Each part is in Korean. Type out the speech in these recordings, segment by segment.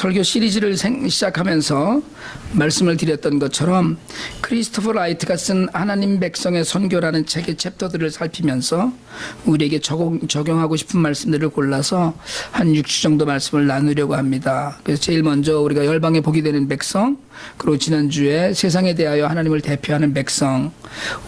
설교 시리즈를 시작하면서 말씀을 드렸던 것처럼 크리스토퍼 라이트가 쓴 하나님 백성의 선교라는 책의 챕터들을 살피면서 우리에게 적용하고 싶은 말씀들을 골라서 한 6주 정도 말씀을 나누려고 합니다. 그래서 제일 먼저 우리가 열방에 복이 되는 백성, 그리고 지난주에 세상에 대하여 하나님을 대표하는 백성,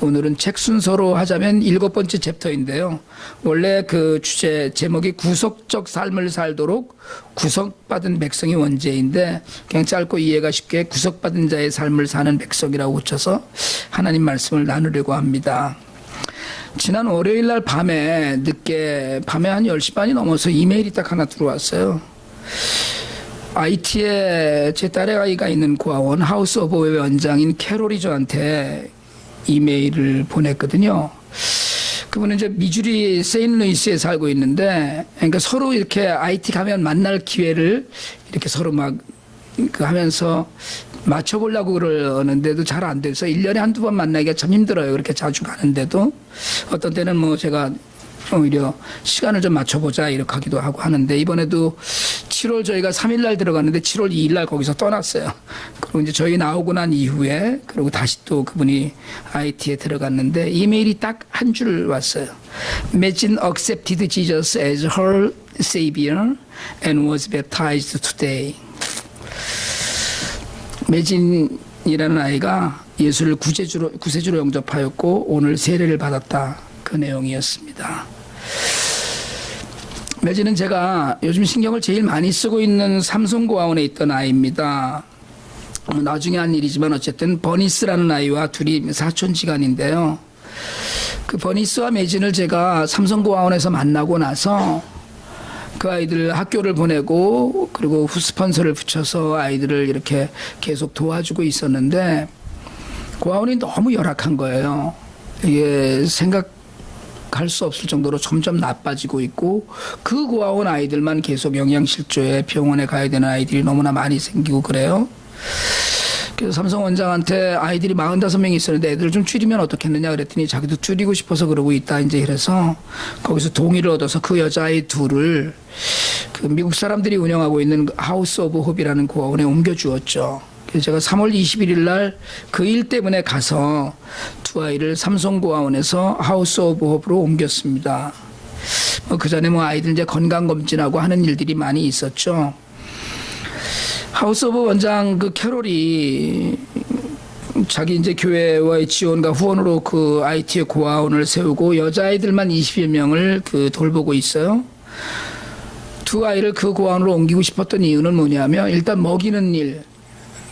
오늘은 책 순서로 하자면 7번째 챕터인데요. 원래 그 주제 제목이 구속적 삶을 살도록 구속받은 백성이 원제인데 그냥 짧고 이해가 쉽게 구속받은 자의 삶을 사는 백성이라고 붙여서 하나님 말씀을 나누려고 합니다. 지난 월요일 날 밤에 늦게 밤에 한 10시 반이 넘어서 이메일이 딱 하나 들어왔어요. IT에 제 딸의 아이가 있는 고아원 하우스 오브 웹의 원장인 캐롤이 저한테 이메일을 보냈거든요. 그분은 이제 미주리 세인트루이스에 살고 있는데, 그러니까 서로 이렇게 IT 가면 만날 기회를 이렇게 서로 막 하면서 맞춰보려고 그러는데도 잘 안 돼서 1년에 한두 번 만나기가 참 힘들어요. 그렇게 자주 가는데도. 어떤 때는 뭐 제가 오히려 시간을 좀 맞춰보자 이렇게 하기도 하고 하는데, 이번에도 7월 저희가 3일날 들어갔는데 7월 2일날 거기서 떠났어요. 그리고 이제 저희 나오고 난 이후에 그리고 다시 또 그분이 IT에 들어갔는데 이메일이 딱 한 줄 왔어요. Imagine accepted Jesus as her savior and was baptized today. 매진이라는 아이가 예수를 구세주로 영접하였고 오늘 세례를 받았다. 그 내용이었습니다. 매진은 제가 요즘 신경을 제일 많이 쓰고 있는 삼성고아원에 있던 아이입니다. 나중에 한 일이지만 어쨌든 버니스라는 아이와 둘이 사촌지간인데요. 그 버니스와 매진을 제가 삼성고아원에서 만나고 나서 그 아이들 학교를 보내고 그리고 스폰서를 붙여서 아이들을 이렇게 계속 도와주고 있었는데 고아원이 너무 열악한 거예요. 이게 생각할 수 없을 정도로 점점 나빠지고 있고 그 고아원 아이들만 계속 영양실조에 병원에 가야 되는 아이들이 너무나 많이 생기고 그래요. 그래서 삼성 원장한테 아이들이 45명이 있었는데 애들을 좀 줄이면 어떻겠느냐 그랬더니 자기도 줄이고 싶어서 그러고 있다 이제 이래서 거기서 동의를 얻어서 그 여자아이 둘을 그 미국 사람들이 운영하고 있는 하우스 오브 홉이라는 고아원에 옮겨주었죠. 그래서 제가 3월 21일 날 그 일 때문에 가서 두 아이를 삼성고아원에서 하우스 오브 홉으로 옮겼습니다. 그 전에 뭐 아이들 이제 건강검진하고 하는 일들이 많이 있었죠. 하우스 오브 원장 그 캐롤이 자기 이제 교회와의 지원과 후원으로 그 IT의 고아원을 세우고 여자아이들만 20여 명을 그 돌보고 있어요. 두 아이를 그 고아원으로 옮기고 싶었던 이유는 뭐냐면 일단 먹이는 일,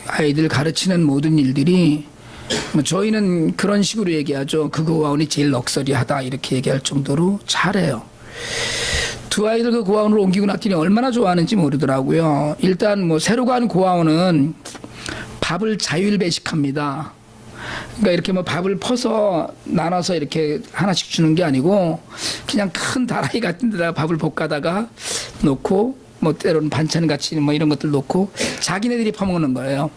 아이들 가르치는 모든 일들이 뭐 저희는 그런 식으로 얘기하죠. 그 고아원이 제일 럭셔리하다 이렇게 얘기할 정도로 잘해요. 두 아이들 그 고아원으로 옮기고 났더니 얼마나 좋아하는지 모르더라고요. 일단 뭐 새로 간 고아원은 밥을 자율 배식합니다. 그러니까 이렇게 뭐 밥을 퍼서 나눠서 이렇게 하나씩 주는 게 아니고 그냥 큰 다라이 같은 데다가 밥을 볶아다가 놓고 뭐 때로는 반찬 같이 뭐 이런 것들 놓고 자기네들이 퍼먹는 거예요.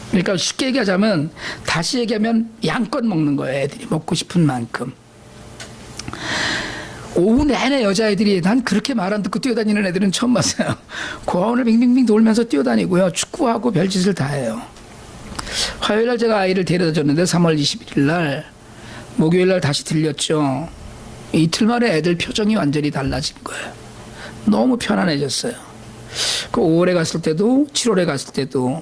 그러니까 쉽게 얘기하자면 다시 얘기하면 양껏 먹는 거예요. 애들이 먹고 싶은 만큼. 오후 내내 여자애들이 난 그렇게 말 안 듣고 뛰어다니는 애들은 처음 봤어요. 고아원을 빙빙빙 돌면서 뛰어다니고요. 축구하고 별짓을 다 해요. 화요일 날 제가 아이를 데려다 줬는데 3월 21일 날 목요일 날 다시 들렸죠. 이틀 만에 애들 표정이 완전히 달라진 거예요. 너무 편안해졌어요. 그 5월에 갔을 때도 7월에 갔을 때도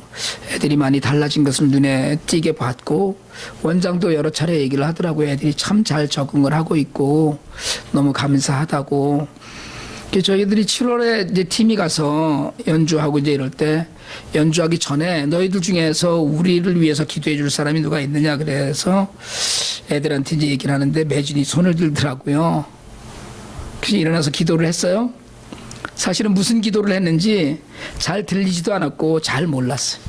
애들이 많이 달라진 것을 눈에 띄게 봤고 원장도 여러 차례 얘기를 하더라고요. 애들이 참 잘 적응을 하고 있고 너무 감사하다고. 저희들이 7월에 이제 팀이 가서 연주하고 이제 이럴 때 연주하기 전에 너희들 중에서 우리를 위해서 기도해 줄 사람이 누가 있느냐 그래서 애들한테 이제 얘기를 하는데 매진이 손을 들더라고요. 그래서 일어나서 기도를 했어요. 사실은 무슨 기도를 했는지 잘 들리지도 않았고 잘 몰랐어요.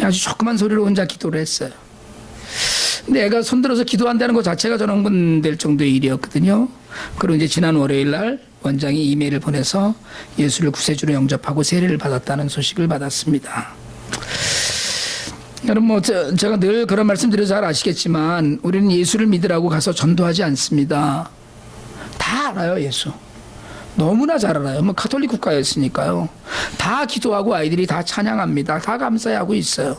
아주 조그만 소리로 혼자 기도를 했어요. 근데 애가 손들어서 기도한다는 것 자체가 저는 흥분될 정도의 일이었거든요. 그리고 이제 지난 월요일 날 원장이 이메일을 보내서 예수를 구세주로 영접하고 세례를 받았다는 소식을 받았습니다. 여러분 뭐 제가 늘 그런 말씀 드려서 잘 아시겠지만 우리는 예수를 믿으라고 가서 전도하지 않습니다. 다 알아요. 예수 너무나 잘 알아요. 뭐 가톨릭 국가였으니까요. 다 기도하고 아이들이 다 찬양합니다. 다 감사해하고 있어요.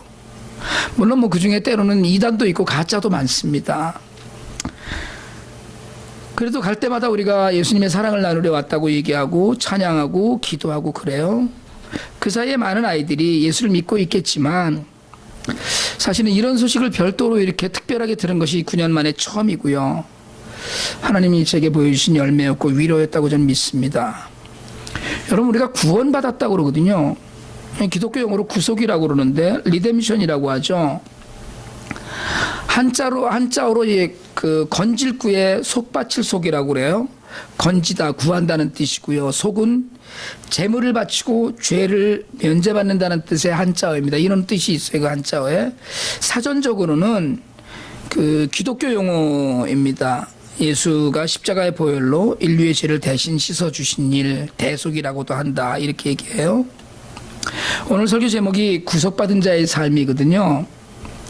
물론 뭐 그중에 때로는 이단도 있고 가짜도 많습니다. 그래도 갈 때마다 우리가 예수님의 사랑을 나누려 왔다고 얘기하고 찬양하고 기도하고 그래요. 그 사이에 많은 아이들이 예수를 믿고 있겠지만 사실은 이런 소식을 별도로 이렇게 특별하게 들은 것이 9년 만에 처음이고요. 하나님이 제게 보여주신 열매였고 위로였다고 저는 믿습니다. 여러분, 우리가 구원받았다고 그러거든요. 기독교 용어로 구속이라고 그러는데 리뎀션이라고 하죠. 한자어로 그 건질구의 속바칠 속이라고 그래요. 건지다, 구한다는 뜻이고요. 속은 재물을 바치고 죄를 면제받는다는 뜻의 한자어입니다. 이런 뜻이 있어요. 그 한자어에. 사전적으로는 그 기독교 용어입니다. 예수가 십자가의 보혈로 인류의 죄를 대신 씻어주신 일, 대속이라고도 한다. 이렇게 얘기해요. 오늘 설교 제목이 구속받은 자의 삶이거든요.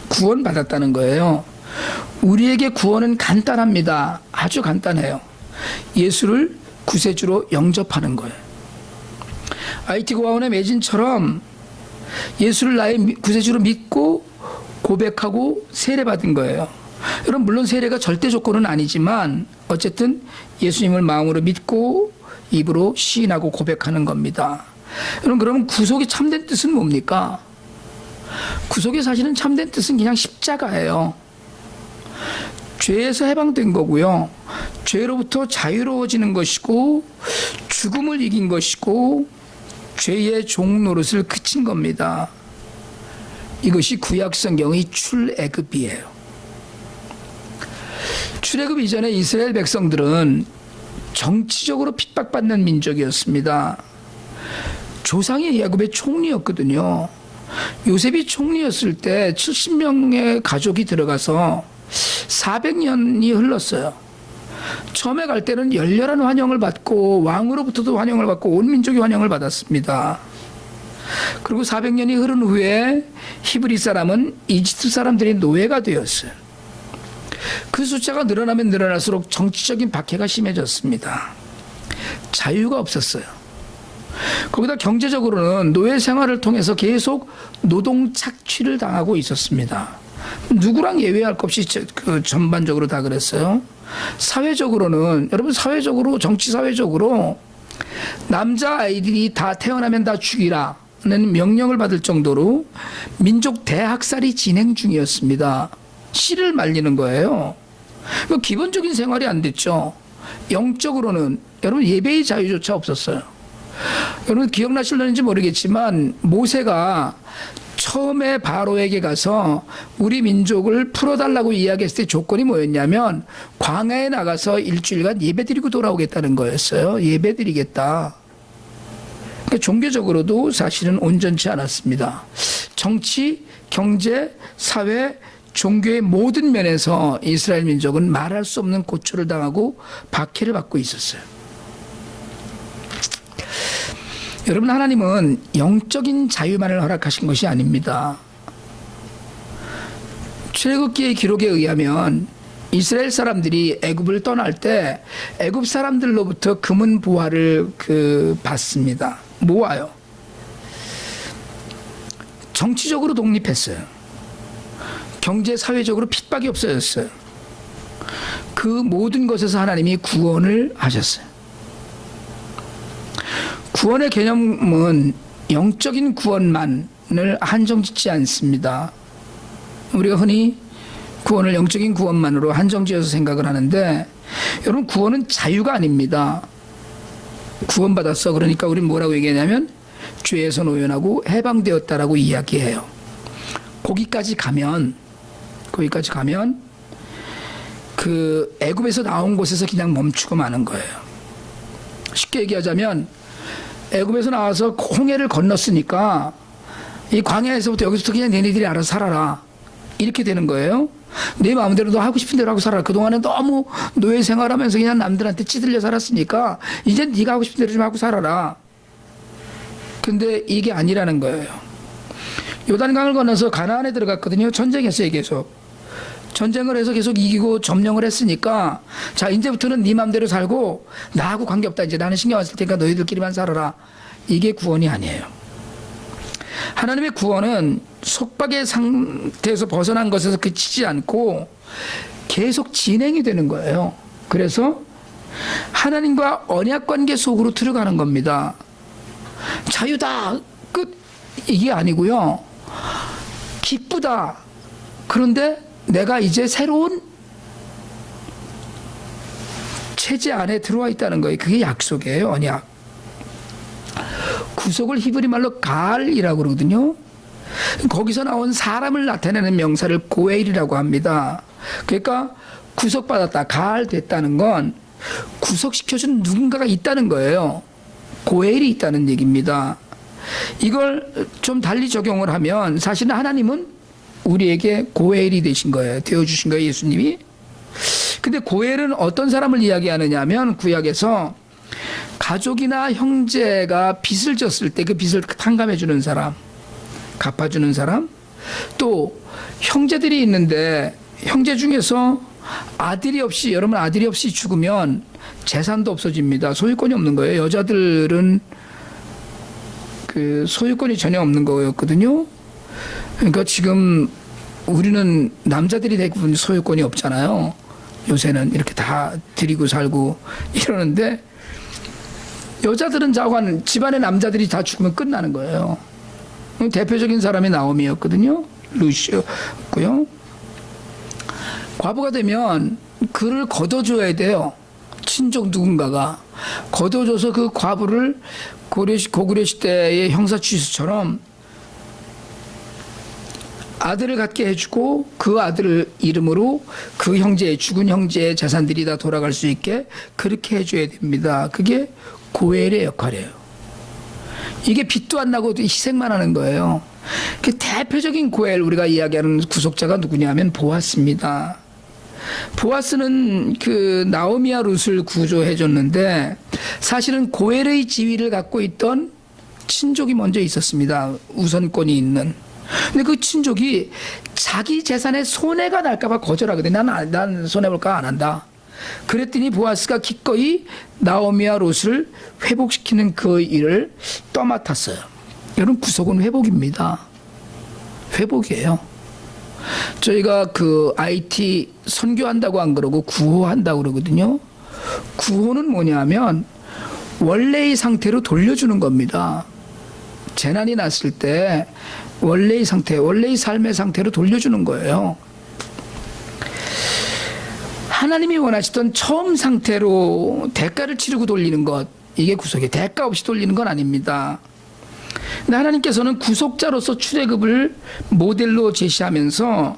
구원받았다는 거예요. 우리에게 구원은 간단합니다. 아주 간단해요. 예수를 구세주로 영접하는 거예요. IT 고아원의 매진처럼 예수를 나의 구세주로 믿고 고백하고 세례받은 거예요. 여러분, 물론 세례가 절대 조건은 아니지만 어쨌든 예수님을 마음으로 믿고 입으로 시인하고 고백하는 겁니다. 여러분, 그러면 구속의 참된 뜻은 뭡니까? 구속의 사실은 참된 뜻은 그냥 십자가예요. 죄에서 해방된 거고요. 죄로부터 자유로워지는 것이고 죽음을 이긴 것이고 죄의 종 노릇을 그친 겁니다. 이것이 구약 성경의 출애굽이에요. 출애굽 이전에 이스라엘 백성들은 정치적으로 핍박받는 민족이었습니다. 조상이 야곱의 총리였거든요. 요셉이 총리였을 때 70명의 가족이 들어가서 400년이 흘렀어요. 처음에 갈 때는 열렬한 환영을 받고 왕으로부터도 환영을 받고 온 민족이 환영을 받았습니다. 그리고 400년이 흐른 후에 히브리 사람은 이집트 사람들의 노예가 되었어요. 그 숫자가 늘어나면 늘어날수록 정치적인 박해가 심해졌습니다. 자유가 없었어요. 거기다 경제적으로는 노예 생활을 통해서 계속 노동 착취를 당하고 있었습니다. 누구랑 예외할 것 없이 그 전반적으로 다 그랬어요. 사회적으로는, 여러분, 사회적으로, 정치 사회적으로 남자 아이들이 다 태어나면 다 죽이라는 명령을 받을 정도로 민족 대학살이 진행 중이었습니다. 씨를 말리는 거예요. 기본적인 생활이 안 됐죠. 영적으로는 여러분, 예배의 자유조차 없었어요. 여러분, 기억나실는지 모르겠지만 모세가 처음에 바로에게 가서 우리 민족을 풀어달라고 이야기했을 때 조건이 뭐였냐면 광야에 나가서 일주일간 예배드리고 돌아오겠다는 거였어요. 예배드리겠다. 그러니까 종교적으로도 사실은 온전치 않았습니다. 정치, 경제, 사회, 종교의 모든 면에서 이스라엘 민족은 말할 수 없는 고초를 당하고 박해를 받고 있었어요. 여러분, 하나님은 영적인 자유만을 허락하신 것이 아닙니다. 출애굽기의 기록에 의하면 이스라엘 사람들이 애굽을 떠날 때 애굽 사람들로부터 금은 보화를 받습니다. 모아요. 정치적으로 독립했어요. 경제, 사회적으로 핍박이 없어졌어요. 그 모든 것에서 하나님이 구원을 하셨어요. 구원의 개념은 영적인 구원만을 한정짓지 않습니다. 우리가 흔히 구원을 영적인 구원만으로 한정지어서 생각을 하는데, 여러분, 구원은 자유가 아닙니다. 구원받았어. 그러니까 우리는 뭐라고 얘기하냐면 죄에서 노연하고 해방되었다라고 이야기해요. 거기까지 가면 그 애굽에서 나온 곳에서 그냥 멈추고 마는 거예요. 쉽게 얘기하자면 애굽에서 나와서 홍해를 건넜으니까 이 광야에서부터 여기서부터 그냥 너희들이 알아서 살아라, 이렇게 되는 거예요. 내 마음대로 너 하고 싶은 대로 하고 살아라. 그동안에 너무 노예 생활하면서 그냥 남들한테 찌들려 살았으니까 이제 네가 하고 싶은 대로 좀 하고 살아라. 근데 이게 아니라는 거예요. 요단강을 건너서 가나안에 들어갔거든요. 전쟁했어요. 계속 전쟁을 해서 계속 이기고 점령을 했으니까 자 이제부터는 네 맘대로 살고 나하고 관계없다. 이제 나는 신경 안 쓸 테니까 너희들끼리만 살아라. 이게 구원이 아니에요. 하나님의 구원은 속박의 상태에서 벗어난 것에서 그치지 않고 계속 진행이 되는 거예요. 그래서 하나님과 언약 관계 속으로 들어가는 겁니다. 자유다 끝 이게 아니고요. 기쁘다. 그런데 내가 이제 새로운 체제 안에 들어와 있다는 거예요. 그게 약속이에요. 언약. 구속을 히브리 말로 갈이라고 그러거든요. 거기서 나온 사람을 나타내는 명사를 고엘이라고 합니다. 그러니까 구속받았다, 갈 됐다는 건 구속시켜준 누군가가 있다는 거예요. 고엘이 있다는 얘기입니다. 이걸 좀 달리 적용을 하면 사실은 하나님은 우리에게 고엘이 되신 거예요. 되어주신 거예요, 예수님이. 근데 고엘은 어떤 사람을 이야기하느냐 하면 구약에서 가족이나 형제가 빚을 졌을 때 그 빚을 탕감해 주는 사람, 갚아주는 사람, 또 형제들이 있는데 형제 중에서 아들이 없이, 여러분 아들이 없이 죽으면 재산도 없어집니다. 소유권이 없는 거예요. 여자들은 그 소유권이 전혀 없는 거였거든요. 그러니까 지금 우리는 남자들이 대부분 소유권이 없잖아요. 요새는 이렇게 다 드리고 살고 이러는데 여자들은 자관, 집안의 남자들이 다 죽으면 끝나는 거예요. 대표적인 사람이 나오미였거든요. 루시였고요. 과부가 되면 그를 걷어줘야 돼요. 친족 누군가가 걷어줘서 그 과부를 고구려 시대의 형사취수처럼 아들을 갖게 해주고 그 아들 이름으로 그 형제의 죽은 형제의 재산들이 다 돌아갈 수 있게 그렇게 해줘야 됩니다. 그게 고엘의 역할이에요. 이게 빚도 안 나고 희생만 하는 거예요. 그 대표적인 고엘, 우리가 이야기하는 구속자가 누구냐면 보아스입니다. 보아스는 그 나오미와 룻을 구조해 줬는데 사실은 고엘의 지위를 갖고 있던 친족이 먼저 있었습니다. 우선권이 있는. 근데 그 친족이 자기 재산에 손해가 날까봐 거절하거든요. 난 손해볼까 안 한다. 그랬더니 보아스가 기꺼이 나오미와 롯을 회복시키는 그 일을 떠맡았어요. 여러분 구속은 회복입니다. 회복이에요. 저희가 그 IT 선교한다고 안 그러고 구호한다고 그러거든요. 구호는 뭐냐면 원래의 상태로 돌려주는 겁니다. 재난이 났을 때 원래의 상태, 원래의 삶의 상태로 돌려주는 거예요. 하나님이 원하시던 처음 상태로 대가를 치르고 돌리는 것, 이게 구속이에요. 대가 없이 돌리는 건 아닙니다. 근데 하나님께서는 구속자로서 출애굽을 모델로 제시하면서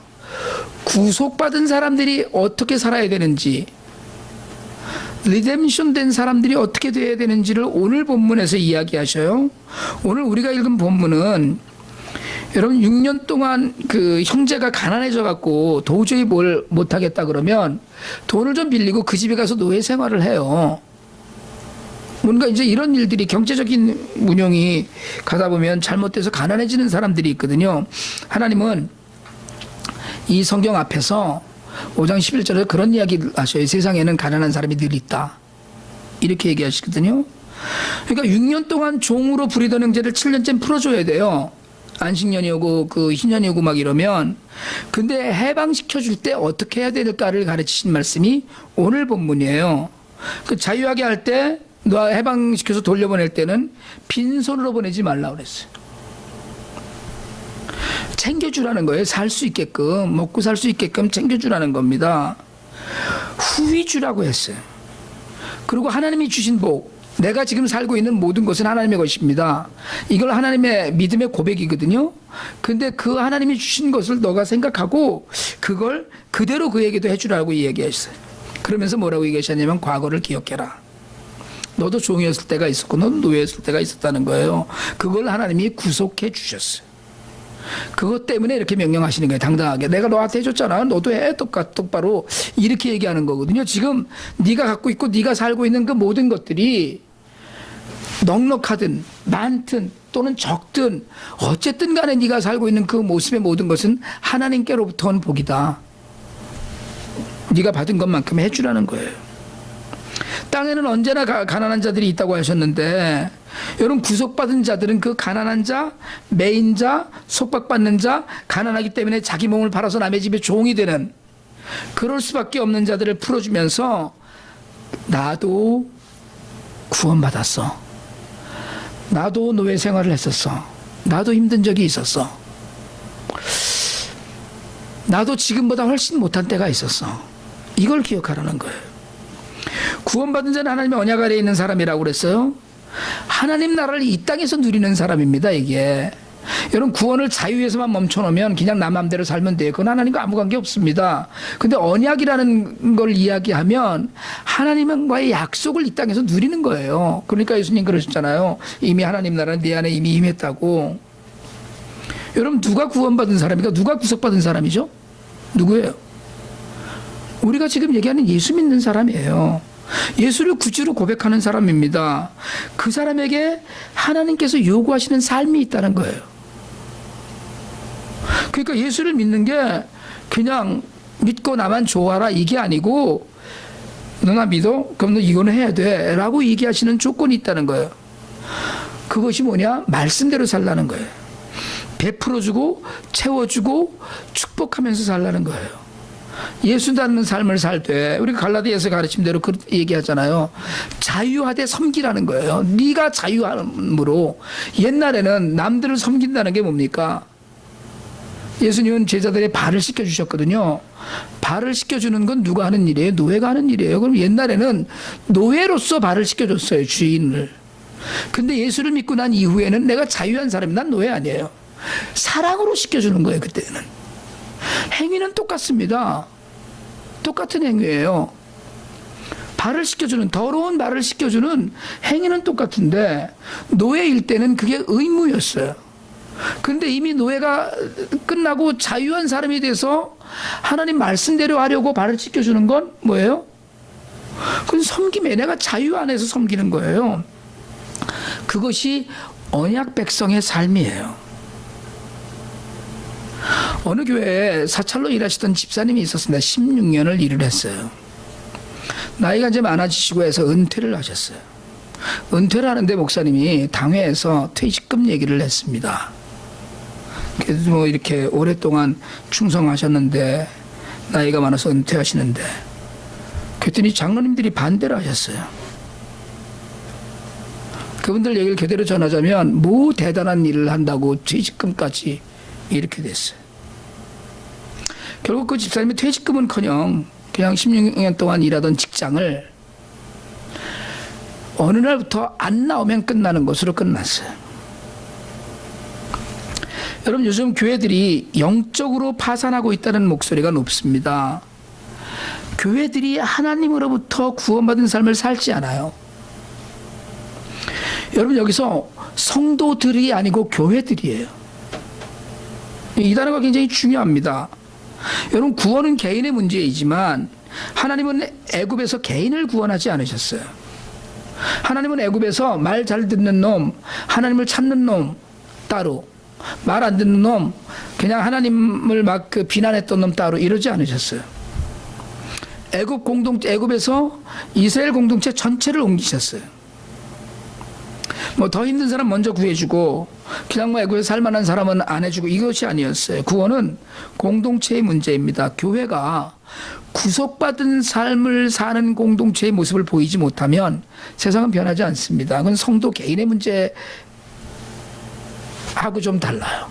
구속받은 사람들이 어떻게 살아야 되는지, 리뎀션 된 사람들이 어떻게 돼야 되는지를 오늘 본문에서 이야기하셔요. 오늘 우리가 읽은 본문은 여러분 6년 동안 그 형제가 가난해져 갖고 도저히 뭘 못하겠다 그러면 돈을 좀 빌리고 그 집에 가서 노예 생활을 해요. 뭔가 이제 이런 일들이 경제적인 운영이 가다 보면 잘못돼서 가난해지는 사람들이 있거든요. 하나님은 이 성경 앞에서 5장 11절에 그런 이야기를 하셔요. 세상에는 가난한 사람이 늘 있다. 이렇게 얘기하시거든요. 그러니까 6년 동안 종으로 부리던 형제를 7년째 풀어줘야 돼요. 안식년이 오고 그 희년이 오고 막 이러면. 근데 해방시켜줄 때 어떻게 해야 될까를 가르치신 말씀이 오늘 본문이에요. 그 자유하게 할 때 너 해방시켜서 돌려보낼 때는 빈손으로 보내지 말라고 그랬어요. 챙겨주라는 거예요. 살 수 있게끔, 먹고 살 수 있게끔 챙겨주라는 겁니다. 후히 주라고 했어요. 그리고 하나님이 주신 복, 내가 지금 살고 있는 모든 것은 하나님의 것입니다. 이걸 하나님의 믿음의 고백이거든요. 근데 그 하나님이 주신 것을 너가 생각하고 그걸 그대로 그에게도 해주라고 얘기했어요. 그러면서 뭐라고 얘기하셨냐면 과거를 기억해라. 너도 종이었을 때가 있었고 너도 노예였을 때가 있었다는 거예요. 그걸 하나님이 구속해 주셨어요. 그것 때문에 이렇게 명령하시는 거예요. 당당하게. 내가 너한테 해줬잖아. 너도 해. 똑바로. 이렇게 얘기하는 거거든요. 지금 네가 갖고 있고 네가 살고 있는 그 모든 것들이 넉넉하든 많든 또는 적든 어쨌든 간에 네가 살고 있는 그 모습의 모든 것은 하나님께로부터 온 복이다. 네가 받은 것만큼 해주라는 거예요. 땅에는 언제나 가난한 자들이 있다고 하셨는데, 여러분 구속받은 자들은 그 가난한 자, 매인 자, 속박받는 자, 가난하기 때문에 자기 몸을 팔아서 남의 집에 종이 되는, 그럴 수밖에 없는 자들을 풀어주면서 나도 구원받았어, 나도 노예 생활을 했었어, 나도 힘든 적이 있었어, 나도 지금보다 훨씬 못한 때가 있었어, 이걸 기억하라는 거예요. 구원받은 자는 하나님의 언약 아래에 있는 사람이라고 그랬어요. 하나님 나라를 이 땅에서 누리는 사람입니다. 이게 여러분 구원을 자유에서만 멈춰놓으면 그냥 나 마음대로 살면 돼요. 그건 하나님과 아무 관계 없습니다. 근데 언약이라는 걸 이야기하면 하나님과의 약속을 이 땅에서 누리는 거예요. 그러니까 예수님 그러셨잖아요. 이미 하나님 나라는 내 안에 이미 임했다고. 여러분 누가 구원받은 사람입니까? 누가 구속받은 사람이죠? 누구예요? 우리가 지금 얘기하는 예수 믿는 사람이에요. 예수를 구주로 고백하는 사람입니다. 그 사람에게 하나님께서 요구하시는 삶이 있다는 거예요. 그러니까 예수를 믿는 게 그냥 믿고 나만 좋아라 이게 아니고, 너 나 믿어? 그럼 너 이거는 해야 돼 라고 얘기하시는 조건이 있다는 거예요. 그것이 뭐냐? 말씀대로 살라는 거예요. 베풀어주고 채워주고 축복하면서 살라는 거예요. 예수 닮는 삶을 살 때 우리가 갈라디아서 가르침대로 그 얘기하잖아요. 자유하되 섬기라는 거예요. 네가 자유함으로. 옛날에는 남들을 섬긴다는 게 뭡니까? 예수님은 제자들의 발을 씻겨주셨거든요. 발을 씻겨주는 건 누가 하는 일이에요? 노예가 하는 일이에요. 그럼 옛날에는 노예로서 발을 씻겨줬어요, 주인을. 근데 예수를 믿고 난 이후에는 내가 자유한 사람이, 난 노예 아니에요. 사랑으로 씻겨주는 거예요. 그때는 행위는 똑같습니다. 똑같은 행위예요. 발을 씻겨주는, 더러운 발을 씻겨주는 행위는 똑같은데 노예일 때는 그게 의무였어요. 그런데 이미 노예가 끝나고 자유한 사람이 돼서 하나님 말씀대로 하려고 발을 씻겨주는 건 뭐예요? 그건 섬김이에요. 내가 자유 안에서 섬기는 거예요. 그것이 언약 백성의 삶이에요. 어느 교회에 사찰로 일하시던 집사님이 있었습니다. 16년을 일을 했어요. 나이가 이제 많아지시고 해서 은퇴를 하셨어요. 은퇴를 하는데 목사님이 당회에서 퇴직금 얘기를 했습니다. 그래도 뭐 이렇게 오랫동안 충성하셨는데 나이가 많아서 은퇴하시는데, 그랬더니 장로님들이 반대를 하셨어요. 그분들 얘기를 그대로 전하자면 뭐 대단한 일을 한다고 퇴직금까지 이렇게 됐어요. 결국 그 집사님이 퇴직금은커녕 그냥 16년 동안 일하던 직장을 어느 날부터 안 나오면 끝나는 것으로 끝났어요. 여러분 요즘 교회들이 영적으로 파산하고 있다는 목소리가 높습니다. 교회들이 하나님으로부터 구원받은 삶을 살지 않아요. 여러분 여기서 성도들이 아니고 교회들이에요. 이 단어가 굉장히 중요합니다. 여러분 구원은 개인의 문제이지만 하나님은 애굽에서 개인을 구원하지 않으셨어요. 하나님은 애굽에서 말 잘 듣는 놈, 하나님을 찾는 놈 따로, 말 안 듣는 놈, 그냥 하나님을 막 비난했던 놈 따로 이러지 않으셨어요. 애굽에서 이스라엘 공동체 전체를 옮기셨어요. 뭐 더 힘든 사람 먼저 구해주고 그냥 뭐 애굽에 살만한 사람은 안 해주고 이것이 아니었어요. 구원은 공동체의 문제입니다. 교회가 구속받은 삶을 사는 공동체의 모습을 보이지 못하면 세상은 변하지 않습니다. 그건 성도 개인의 문제하고 좀 달라요.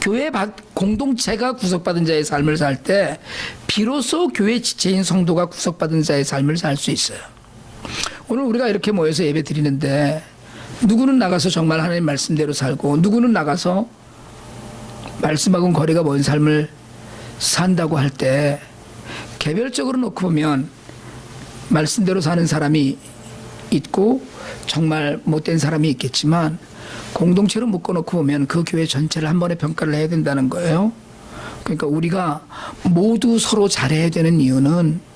교회 공동체가 구속받은 자의 삶을 살 때 비로소 교회 지체인 성도가 구속받은 자의 삶을 살 수 있어요. 오늘 우리가 이렇게 모여서 예배 드리는데 누구는 나가서 정말 하나님 말씀대로 살고 누구는 나가서 말씀하고는 거리가 먼 삶을 산다고 할 때 개별적으로 놓고 보면 말씀대로 사는 사람이 있고 정말 못된 사람이 있겠지만 공동체로 묶어놓고 보면 그 교회 전체를 한 번에 평가를 해야 된다는 거예요. 그러니까 우리가 모두 서로 잘해야 되는 이유는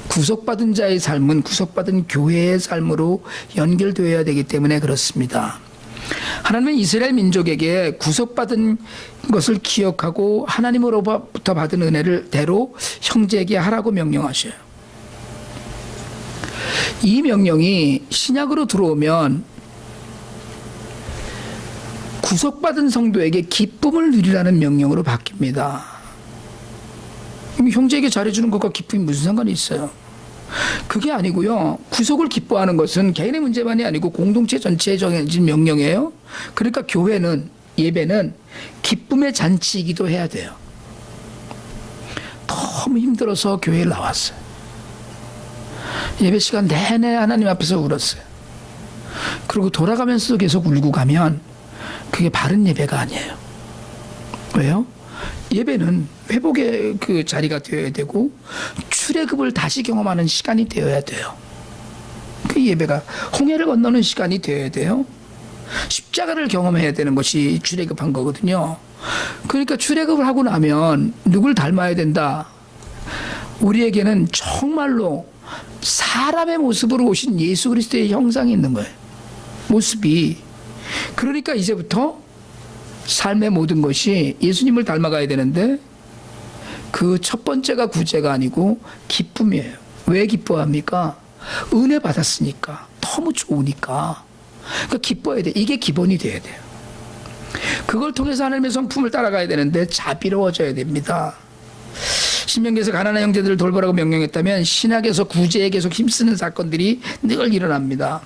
구속받은 자의 삶은 구속받은 교회의 삶으로 연결되어야 되기 때문에 그렇습니다. 하나님은 이스라엘 민족에게 구속받은 것을 기억하고 하나님으로부터 받은 은혜를 대로 형제에게 하라고 명령하셔요. 이 명령이 신약으로 들어오면 구속받은 성도에게 기쁨을 누리라는 명령으로 바뀝니다. 형제에게 잘해주는 것과 기쁨이 무슨 상관이 있어요? 그게 아니고요. 구속을 기뻐하는 것은 개인의 문제만이 아니고 공동체 전체에 정해진 명령이에요. 그러니까 교회는, 예배는 기쁨의 잔치이기도 해야 돼요. 너무 힘들어서 교회에 나왔어요. 예배 시간 내내 하나님 앞에서 울었어요. 그리고 돌아가면서도 계속 울고 가면 그게 바른 예배가 아니에요. 왜요? 예배는 회복의 그 자리가 되어야 되고 출애굽을 다시 경험하는 시간이 되어야 돼요. 그 예배가 홍해를 건너는 시간이 되어야 돼요. 십자가를 경험해야 되는 것이 출애굽한 거거든요. 그러니까 출애굽을 하고 나면 누굴 닮아야 된다. 우리에게는 정말로 사람의 모습으로 오신 예수 그리스도의 형상이 있는 거예요. 모습이. 그러니까 이제부터 삶의 모든 것이 예수님을 닮아가야 되는데 그 첫 번째가 구제가 아니고 기쁨이에요. 왜 기뻐합니까? 은혜 받았으니까. 너무 좋으니까. 그러니까 기뻐야 돼. 이게 기본이 돼야 돼요. 그걸 통해서 하나님의 성품을 따라가야 되는데 자비로워져야 됩니다. 신명기에서 가난한 형제들을 돌보라고 명령했다면 신약에서 구제에 계속 힘쓰는 사건들이 늘 일어납니다.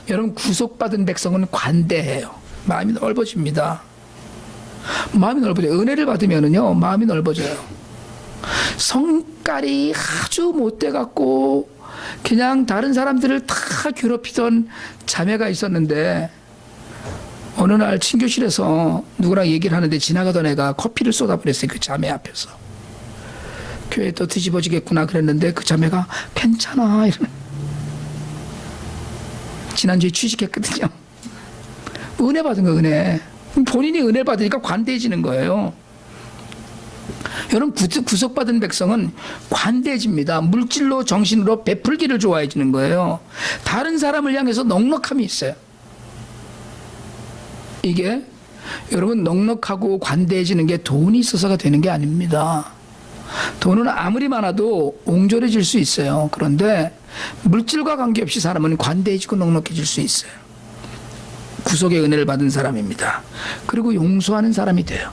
여러분, 구속받은 백성은 관대해요. 마음이 넓어집니다. 마음이 넓어져요. 은혜를 받으면은요, 마음이 넓어져요. 성깔이 아주 못돼갖고 그냥 다른 사람들을 다 괴롭히던 자매가 있었는데 어느 날 친교실에서 누구랑 얘기를 하는데 지나가던 애가 커피를 쏟아버렸어요. 그 자매 앞에서. 교회 또 뒤집어지겠구나 그랬는데 그 자매가 괜찮아 이러는. 지난주에 취직했거든요. 은혜 받은 거, 은혜. 본인이 은혜 받으니까 관대해지는 거예요. 여러분, 구속받은 백성은 관대해집니다. 물질로 정신으로 베풀기를 좋아해지는 거예요. 다른 사람을 향해서 넉넉함이 있어요. 이게 여러분, 넉넉하고 관대해지는 게 돈이 있어서가 되는 게 아닙니다. 돈은 아무리 많아도 옹졸해질 수 있어요. 그런데 물질과 관계없이 사람은 관대해지고 넉넉해질 수 있어요. 구속의 은혜를 받은 사람입니다. 그리고 용서하는 사람이 돼요.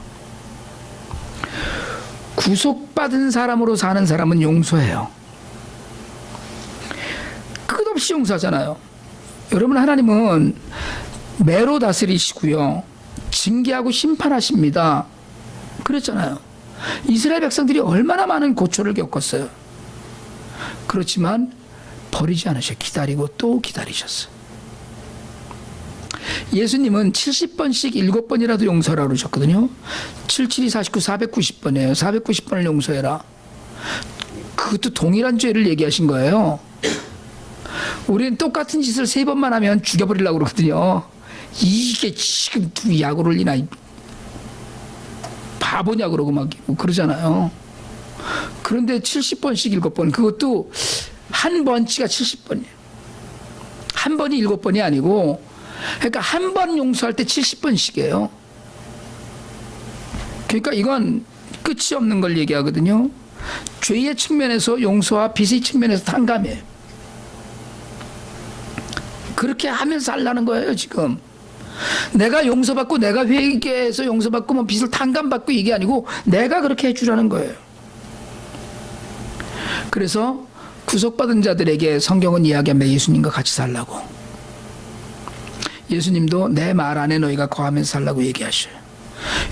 구속받은 사람으로 사는 사람은 용서해요. 끝없이 용서하잖아요. 여러분, 하나님은 매로 다스리시고요, 징계하고 심판하십니다. 그랬잖아요. 이스라엘 백성들이 얼마나 많은 고초를 겪었어요. 그렇지만 버리지 않으셔. 기다리고 또 기다리셨어요. 예수님은 70번씩 7번이라도 용서하라고 그러셨거든요. 77이 49, 490번이에요. 490번을 용서해라. 그것도 동일한 죄를 얘기하신 거예요. 우리는 똑같은 짓을 3번만 하면 죽여버리려고 그러거든요. 이게 지금 두 약을 올리나 바보냐 그러고 막 그러잖아요. 그런데 70번씩 7번, 그것도 한 번치가 70번이에요. 한 번이 7번이 아니고, 그러니까 한 번 용서할 때 70번씩이에요. 그러니까 이건 끝이 없는 걸 얘기하거든요. 죄의 측면에서 용서와 빚의 측면에서 탕감이에요. 그렇게 하면서 하려는 거예요, 지금. 내가 용서받고 내가 회개해서 용서받고 뭐 빚을 탕감받고 이게 아니고 내가 그렇게 해주라는 거예요. 그래서 구속받은 자들에게 성경은 이야기합니다. 예수님과 같이 살라고. 예수님도 내 말 안에 너희가 거하면서 살라고 얘기하셔요.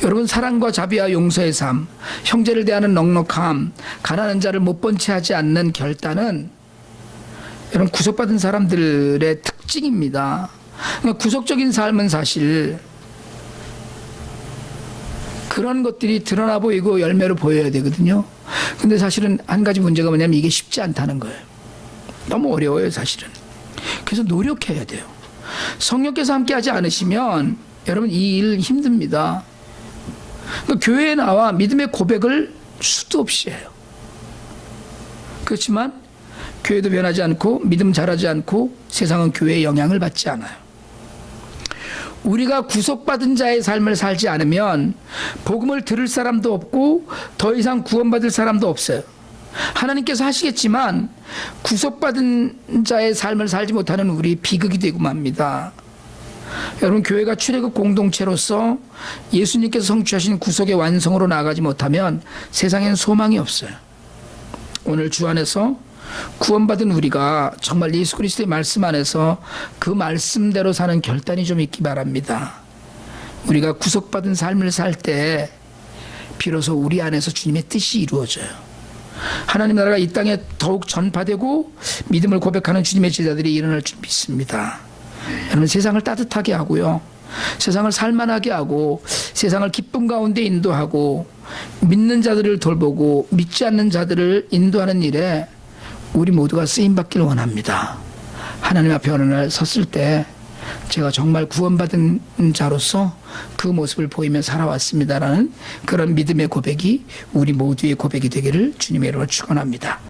여러분, 사랑과 자비와 용서의 삶, 형제를 대하는 넉넉함, 가난한 자를 못 본 채 하지 않는 결단은 여러분, 구속받은 사람들의 특징입니다. 그러니까 구속적인 삶은 사실 그런 것들이 드러나 보이고 열매로 보여야 되거든요. 근데 사실은 한 가지 문제가 뭐냐면 이게 쉽지 않다는 거예요. 너무 어려워요, 사실은. 그래서 노력해야 돼요. 성령께서 함께 하지 않으시면 여러분, 이 일 힘듭니다. 그러니까 교회에 나와 믿음의 고백을 수도 없이 해요. 그렇지만 교회도 변하지 않고 믿음 자라지 않고 세상은 교회의 영향을 받지 않아요. 우리가 구속받은 자의 삶을 살지 않으면 복음을 들을 사람도 없고 더 이상 구원받을 사람도 없어요. 하나님께서 하시겠지만 구속받은 자의 삶을 살지 못하는 우리 비극이 되고 맙니다. 여러분, 교회가 출애굽 공동체로서 예수님께서 성취하신 구속의 완성으로 나아가지 못하면 세상엔 소망이 없어요. 오늘 주 안에서 구원받은 우리가 정말 예수 그리스도의 말씀 안에서 그 말씀대로 사는 결단이 좀 있기 바랍니다. 우리가 구속받은 삶을 살 때 비로소 우리 안에서 주님의 뜻이 이루어져요. 하나님 나라가 이 땅에 더욱 전파되고 믿음을 고백하는 주님의 제자들이 일어날 줄 믿습니다. 여러분, 세상을 따뜻하게 하고요, 세상을 살만하게 하고 세상을 기쁨 가운데 인도하고 믿는 자들을 돌보고 믿지 않는 자들을 인도하는 일에 우리 모두가 쓰임받기를 원합니다. 하나님 앞에 어느 날 섰을 때 제가 정말 구원받은 자로서 그 모습을 보이며 살아왔습니다라는 그런 믿음의 고백이 우리 모두의 고백이 되기를 주님의 이름으로 축원합니다.